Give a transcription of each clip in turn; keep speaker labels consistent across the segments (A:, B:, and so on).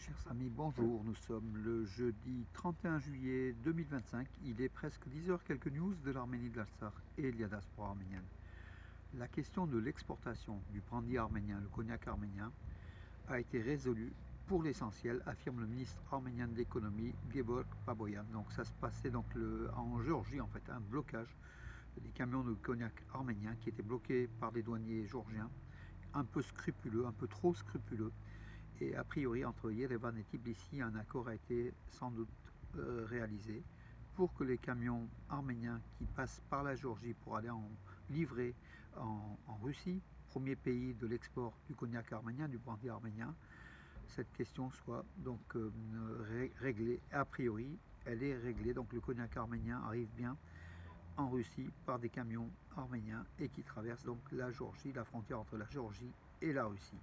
A: Chers amis, bonjour. Nous sommes le jeudi 31 juillet 2025. Il est presque 10 heures. Quelques news de l'Arménie de l'Artsakh et de la diaspora arménienne. La question de l'exportation du brandy arménien, le cognac arménien, a été résolue pour l'essentiel, affirme le ministre arménien de l'économie, Gevorg Baboyan. Donc ça se passait en Géorgie, en fait, un blocage des camions de cognac arménien qui étaient bloqués par des douaniers géorgiens, un peu scrupuleux, un peu trop scrupuleux. Et a priori, entre Yerevan et Tbilissi, un accord a été sans doute réalisé pour que les camions arméniens qui passent par la Géorgie pour aller en livrer en Russie, premier pays de l'export du cognac arménien, du brandy arménien, cette question soit donc réglée. A priori, elle est réglée. Donc le cognac arménien arrive bien en Russie par des camions arméniens et qui traversent donc la Géorgie, la frontière entre la Géorgie et la Russie.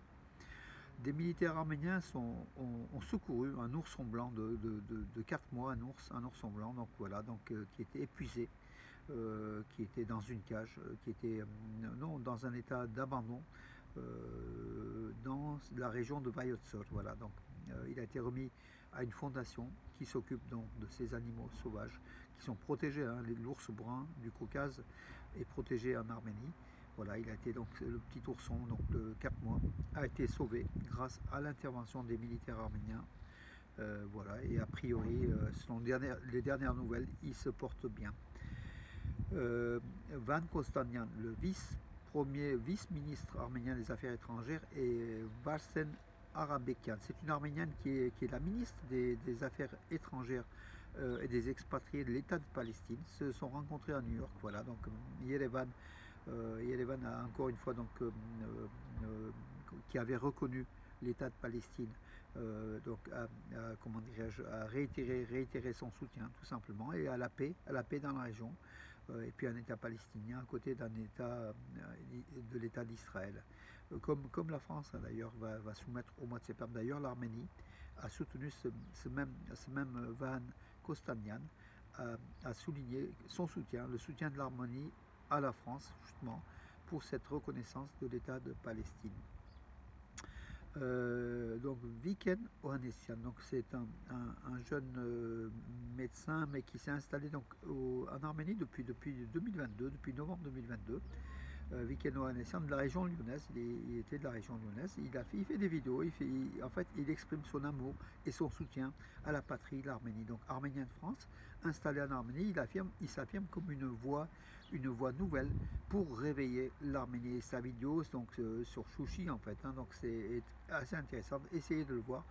A: Des militaires arméniens ont secouru un ourson blanc de 4 mois, un ourson blanc, donc voilà, qui était épuisé, qui était dans une cage, qui était dans un état d'abandon dans la région de Vayotsor. Voilà, il a été remis à une fondation qui s'occupe donc de ces animaux sauvages qui sont protégés. L'ours brun du Caucase est protégé en Arménie. Voilà, il a été donc le petit ourson, donc de 4 mois, a été sauvé grâce à l'intervention des militaires arméniens. Voilà, et a priori, selon les dernières nouvelles, il se porte bien. Van Kostanian, le vice-ministre arménien des Affaires étrangères, et Varsen Arabekian. C'est une Arménienne qui est la ministre des Affaires étrangères et des expatriés de l'État de Palestine, se sont rencontrés à New York. Voilà, donc Yerevan a encore une fois qui avait reconnu l'État de Palestine, a réitéré son soutien tout simplement, et à la paix dans la région, et puis un État palestinien à côté d'un État de l'État d'Israël, comme la France d'ailleurs va soumettre au mois de septembre. D'ailleurs l'Arménie a soutenu ce même Van Kostanian, a souligné son soutien, le soutien de l'Arménie à la France, justement, pour cette reconnaissance de l'État de Palestine. Donc Viken Ohanessian, donc c'est un jeune médecin, mais qui s'est installé en Arménie depuis 2022, depuis novembre 2022. Viken Ohanessian de la région lyonnaise, il était de la région lyonnaise, il fait des vidéos, en fait il exprime son amour et son soutien à la patrie, l'Arménie. Donc arménien de France, installé en Arménie, il s'affirme comme une voix nouvelle pour réveiller l'Arménie. Sa vidéo sur Chouchi en fait, donc c'est assez intéressant, essayez de le voir.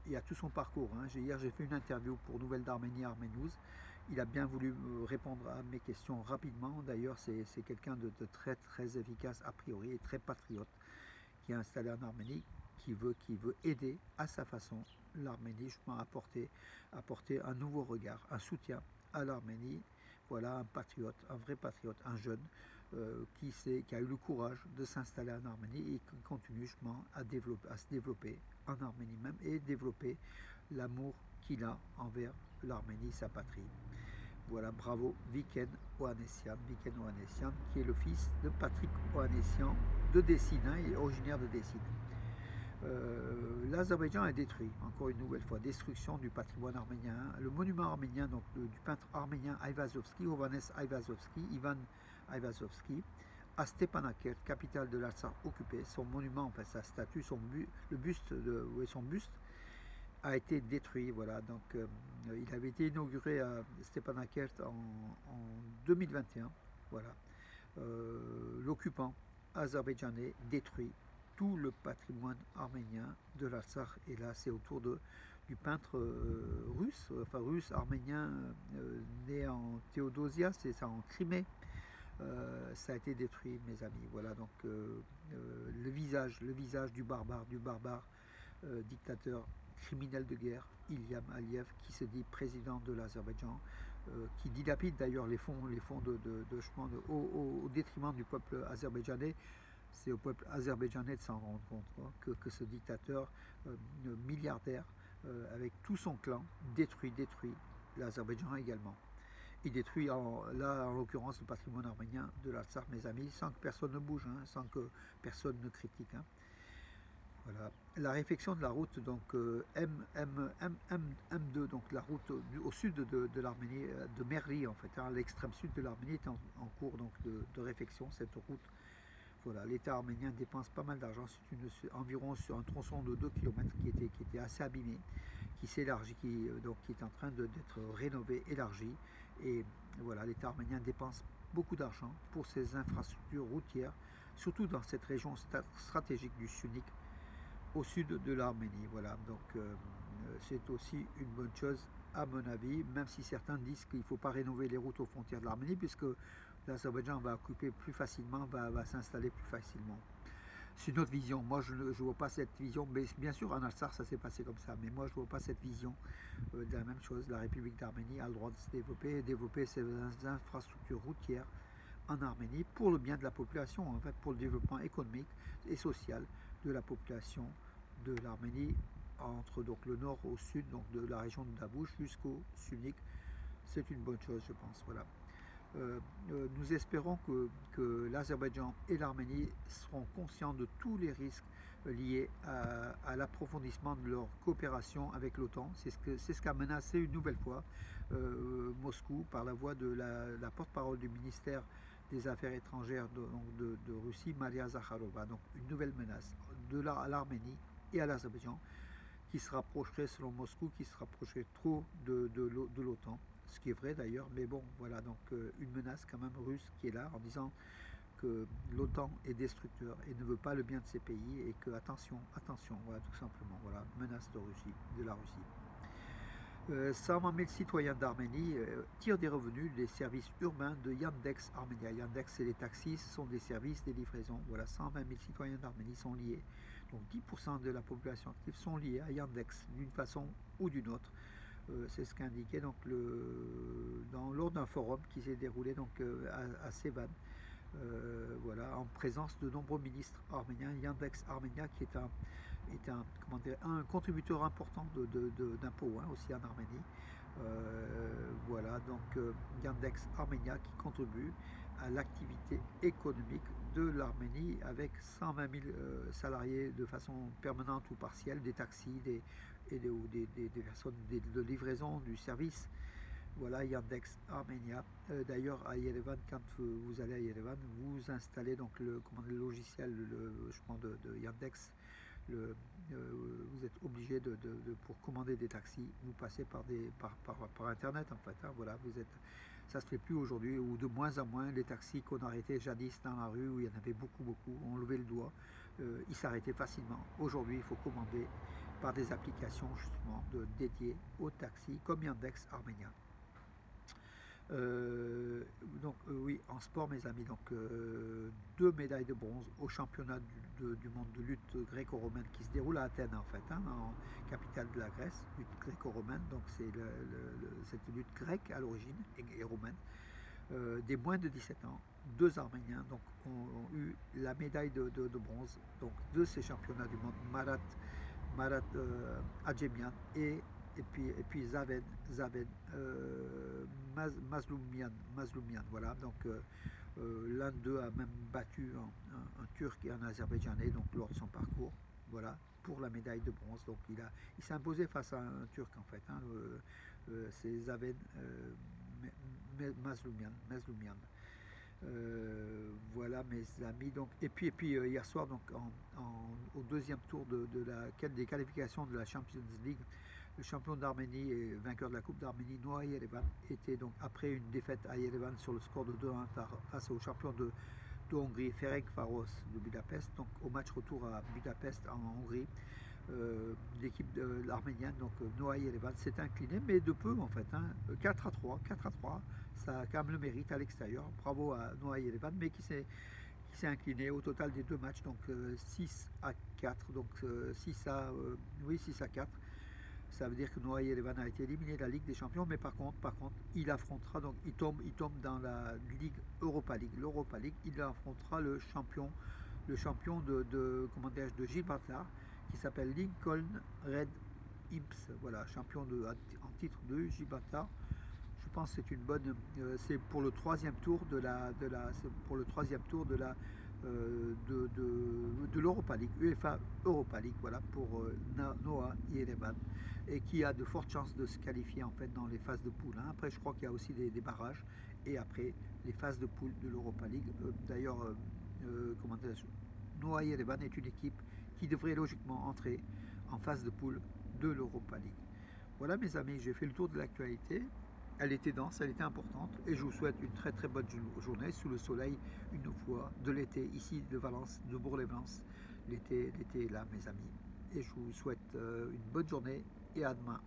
A: Il y a tout son parcours. Hier, j'ai fait une interview pour Nouvelles d'Arménie, Arménews. Il a bien voulu répondre à mes questions rapidement. D'ailleurs, c'est quelqu'un de très très efficace a priori et très patriote, qui est installé en Arménie, qui veut aider à sa façon l'Arménie, justement, apporter un nouveau regard, un soutien à l'Arménie. Voilà un patriote, un vrai patriote, un jeune qui a eu le courage de s'installer en Arménie et qui continue justement à se développer en Arménie même, et développer l'amour qu'il a envers l'Arménie, sa patrie. Voilà, bravo Viken Ohanessian, qui est le fils de Patrick Ohanessian de Dessine, il est originaire de Dessine. L'Azerbaïdjan est détruit, encore une nouvelle fois, destruction du patrimoine arménien. Le monument arménien du peintre arménien Ivan Ayvazovski, à Stepanakert, capitale de l'Artsakh occupée. Son monument, en fait, sa statue, son buste a été détruit. Voilà, il avait été inauguré à Stepanakert en 2021. Voilà, l'occupant azerbaïdjanais détruit tout le patrimoine arménien de l'Artsakh. Et là, c'est autour du peintre russe arménien, né en Théodosia, c'est ça, en Crimée. Ça a été détruit, mes amis. Voilà, donc le visage du barbare dictateur, criminel de guerre, Ilham Aliyev, qui se dit président de l'Azerbaïdjan, qui dilapide d'ailleurs les fonds au détriment du peuple azerbaïdjanais. C'est au peuple azerbaïdjanais de s'en rendre compte, que ce dictateur milliardaire, avec tout son clan, détruit l'Azerbaïdjan également. Il détruit en l'occurrence le patrimoine arménien de l'Artsakh, mes amis, sans que personne ne bouge, sans que personne ne critique. Voilà. La réfection de la route donc M2, donc la route au sud de l'Arménie, de Merli en fait, hein, l'extrême sud de l'Arménie est en cours donc de réfection. Cette route, voilà, l'État arménien dépense pas mal d'argent. C'est environ sur un tronçon de 2 km qui était assez abîmé, qui s'élargit, qui est en train d'être rénové, élargi. Et voilà, l'État arménien dépense beaucoup d'argent pour ces infrastructures routières, surtout dans cette région stratégique du Sunik, au sud de l'Arménie. Voilà, donc c'est aussi une bonne chose à mon avis, même si certains disent qu'il ne faut pas rénover les routes aux frontières de l'Arménie, puisque l'Azerbaïdjan va occuper plus facilement, va s'installer plus facilement. C'est une autre vision. Moi, je ne vois pas cette vision. Mais bien sûr, en Alsar, ça s'est passé comme ça. Mais moi, je ne vois pas cette vision de la même chose. La République d'Arménie a le droit de se développer et développer ses infrastructures routières en Arménie pour le bien de la population, en fait, pour le développement économique et social de la population de l'Arménie, entre donc le nord au sud, donc de la région de Dabouche jusqu'au Sunik. C'est une bonne chose, je pense. Voilà. Nous espérons que l'Azerbaïdjan et l'Arménie seront conscients de tous les risques liés à l'approfondissement de leur coopération avec l'OTAN. C'est ce qu'a menacé une nouvelle fois Moscou par la voix de la porte-parole du ministère des Affaires étrangères de Russie, Maria Zakharova. Donc une nouvelle menace à l'Arménie et à l'Azerbaïdjan qui se rapprocherait, selon Moscou, qui se rapprocherait trop de l'OTAN. Ce qui est vrai d'ailleurs, mais bon, voilà, donc une menace quand même russe qui est là en disant que l'OTAN est destructeur et ne veut pas le bien de ces pays et que attention, voilà, tout simplement, voilà, menace de la Russie. 120 000 citoyens d'Arménie tirent des revenus des services urbains de Yandex Arménia. Yandex, c'est les taxis, ce sont des services, des livraisons. Voilà, 120 000 citoyens d'Arménie sont liés. Donc 10% de la population active sont liés à Yandex d'une façon ou d'une autre. C'est ce qu'indiquait donc lors d'un forum qui s'est déroulé donc à Sevan. Voilà, en présence de nombreux ministres arméniens. Yandex Arménia qui est un contributeur important d'impôts aussi en Arménie. Voilà, donc Yandex Arménia qui contribue à l'activité économique de l'Arménie avec 120 000 salariés de façon permanente ou partielle, des taxis, des personnes de livraison, du service. Voilà, Yandex Arménia. D'ailleurs, à Yerevan, quand vous allez à Yerevan, vous installez donc le logiciel, je pense, de Yandex. Vous êtes obligé pour commander des taxis, vous passez par Internet en fait. Hein, voilà, ça se fait plus aujourd'hui, ou de moins en moins. Les taxis qu'on arrêtait jadis dans la rue, où il y en avait beaucoup, on levait le doigt, ils s'arrêtaient facilement. Aujourd'hui, il faut commander par des applications justement dédiées aux taxis, comme Yandex Arménia. Oui, en sport, mes amis, donc 2 médailles de bronze au championnat du monde de lutte gréco-romaine qui se déroule à Athènes, en fait, hein, en capitale de la Grèce, lutte gréco-romaine. Donc c'est cette lutte grecque à l'origine et romaine. Des moins de 17 ans, 2 Arméniens donc, ont eu la médaille de bronze donc, de ces championnats du monde, Marat Adjemian et puis Zaven Mazloumian. Voilà, donc l'un d'eux a même battu un Turc et un Azerbaïdjanais donc, lors de son parcours. Voilà, pour la médaille de bronze. Donc il s'est imposé face à un Turc en fait. Hein, c'est Zaven Mazloumian. Voilà mes amis. Donc, et puis hier soir donc au deuxième tour des qualifications de la Champions League, le champion d'Arménie et vainqueur de la Coupe d'Arménie, Noah Yerevan, était donc après une défaite à Yerevan sur le score de 2-1 face au champion de Hongrie, Ferencváros de Budapest. Donc au match retour à Budapest en Hongrie, l'équipe de l'arménienne, donc Noah Yerevan, s'est incliné, mais de peu en fait, hein, 4-3, ça a quand même le mérite à l'extérieur. Bravo à Noah Yerevan, mais qui s'est incliné au total des 2 matchs, donc 6-4, donc 6-4. Ça veut dire que Noah Yerevan a été éliminé de la Ligue des Champions, mais par contre, il affrontera, donc il tombe dans la Ligue Europa League. L'Europa League, il affrontera le champion de Gibraltar, qui s'appelle Lincoln Red Imps. Voilà, champion en titre de Gibraltar. Je pense que c'est une bonne. C'est pour le 3e tour de l'Europa League, UEFA Europa League, voilà, pour Noah Yerevan, et qui a de fortes chances de se qualifier en fait dans les phases de poule, hein. Après, je crois qu'il y a aussi des barrages, et après les phases de poule de l'Europa League. D'ailleurs, comment dire, Noah Yerevan est une équipe qui devrait logiquement entrer en phase de poule de l'Europa League. Voilà mes amis, j'ai fait le tour de l'actualité. Elle était dense, elle était importante, et je vous souhaite une très très bonne journée sous le soleil une fois de l'été ici de Valence, de Bourg-les-Valence. L'été est là mes amis, et je vous souhaite une bonne journée et à demain.